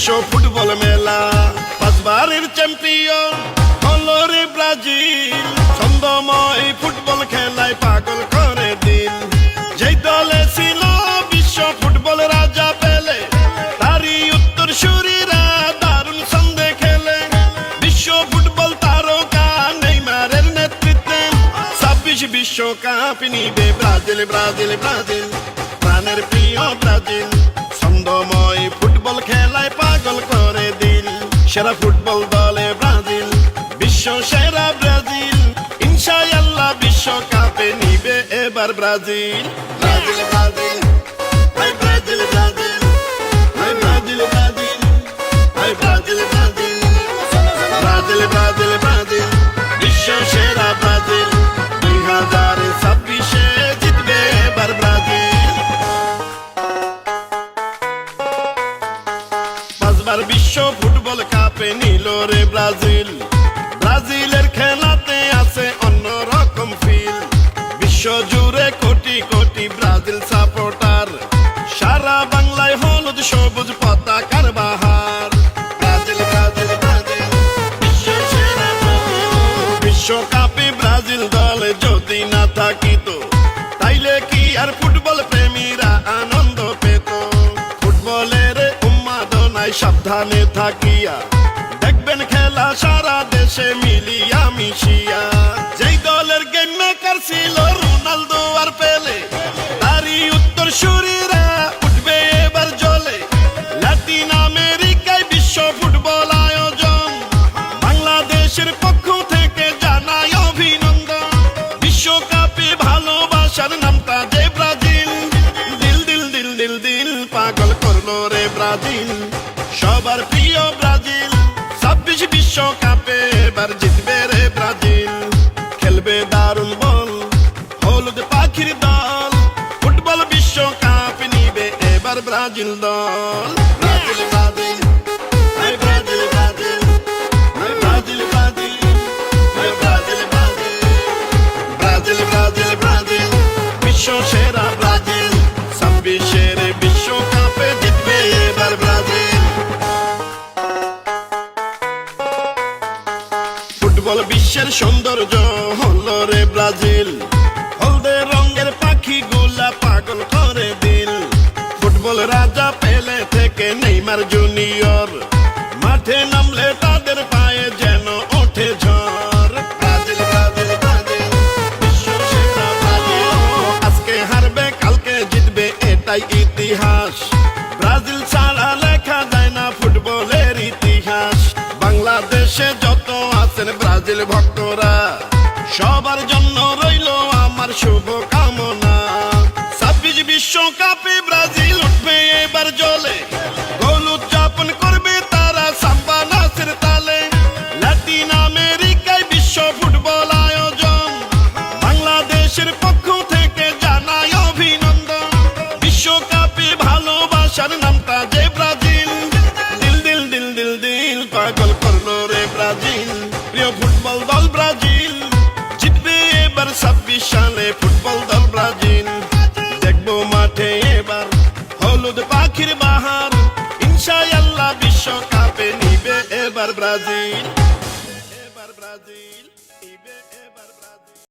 Football মেলা, পাঁচবারের champion হলো রে ব্রাজিল। ছন্দময় ফুটবল খেলায় পাগল করে দিল। যেই দলে ছিল বিশ্ব ফুটবল রাজা পেলে, তারই উত্তর সুরীরা দারুণ ছন্দে খেলে। বিশ্ব ফুটবল তারকা নেইমারের নেতৃত্বে 26 বিশ্বকাপ নিবে ব্রাজিল, ব্রাজিল, ব্রাজিল, প্রাণের প্রিয় ব্রাজিল। ছন্দময় ফুটবল খেলায় পাগল করে দিল। সেরা ফুটবল দলে ব্রাজিল, বিশ্ব সেরা ব্রাজিল। ইনশাআল্লাহ বিশ্বকাপে নিবে এবার ব্রাজিল। ব্রাজিল, ব্রাজিল, হাই ব্রাজিল, ব্রাজিল, হাই ব্রাজিল, ব্রাজিল, হাই Brazil, Brazil, Brazil, Brazil, Brazil, বিশ্ব সেরা ব্রাজিল। 2026-এ জিতবে এবার ব্রাজিল। পাঁচবার বিশ্ব ফুটবল কাপে নিল রে ব্রাজিল। ব্রাজিলের খেলাতে আছে অন্যরকম ফিল। বিশ্ব জুড়ে কোটি কোটি ব্রাজিল সাপোর্টার। সারা বাংলায় হলুদ সবুজ পতাকার বাহার। ব্রাজিল, ব্রাজিল, ব্রাজিল, বিশ্ব সেরা ব্রাজিল। বিশ্বকাপে ব্রাজিল দলে যদি না থাকিত, তাইলে কি আর ফুটবল প্রেমীরা আনন্দ পেত? ফুটবলের উন্মাদনায় সাবধানে থাকিয়া দেখবেন খেলা সারা দেশে মিলিয়া মিশিয়া। যেই দলের গেম মেকার ছিল রোনালদো আর পেলে, তারই উত্তর সুরীরা উঠবে এবার জ্বলে। লাতিন আমেরিকায় বিশ্ব ফুটবল আয়োজন, বাংলাদেশের পক্ষ থেকে জানাই অভিনন্দন। বিশ্বকাপে ভালোবাসার নামটা যে ব্রাজিল। দিল দিল দিল দিল দিল পাগল করলো রে ব্রাজিল। সবার প্রিয় ব্রাজিল। 26 বিশ্বকাপে এবার জিতবে রে ব্রাজিল। খেলবে দারুণ বল, হলুদ পাখির দল। ফুটবল বিশ্বকাপ নিবে এবার ব্রাজিল দল। ব্রাজিল, ব্রাজিল, হাই ব্রাজিল, ব্রাজিল, হাই ব্রাজিল, ব্রাজিল, হাই Brazil, Brazil, Brazil, Brazil, Brazil, বিশ্ব সেরা ব্রাজিল। 26-এর বিশ্বকাপে জিতবে এবার ব্রাজিল। ফুটবল বিশ্বের সৌন্দর্য হলো রে ব্রাজিল। হলদে রঙের পাখি গুলা পাগল করে দিল। ফুটবল রাজা পেলে থেকে নেইমার জুনিয়র, মাঠে নামলে তাদের পায়ে যেন ওঠে ঝড়। ব্রাজিল, ব্রাজিল, ব্রাজিল, বিশ্ব সেরা ব্রাজিল। আজকে হারবে কালকে জিতবে এটাই ইতিহাস। ব্রাজিল ছাড়া লেখা যায় না ফুটবলের ইতিহাস। বাংলাদেশে যত আছেন ব্রাজিল ভক্তরা, সবার জন্য রইল আমার শুভ কামনা। 26 বিশ্বকাপে ব্রাজিল উঠবে এবার জ্বলে। গোল উদযাপন করবে তারা সাম্বা নাচের তালে। লাতিন আমেরিকায় বিশ্ব ফুটবল আয়োজন, বাংলাদেশের পক্ষ থেকে জানাই অভিনন্দন। বিশ্বকাপে ভালোবাসার নামটা যে ব্রাজিল। দিল দিল দিল দিল দিল পাগল করলো রে ব্রাজিল। প্রিয় ফুটবল দল ব্রাজিল, জিতবে এবার 26 সালে ফুটবল দল ব্রাজিল। দেখবো মাঠে এবার হলুদ পাখির বাহার। ইনশাআল্লাহ বিশ্বকাপে নিবে এবার ব্রাজিল। এবার ব্রাজিল নিবে এবার ব্রাজিল।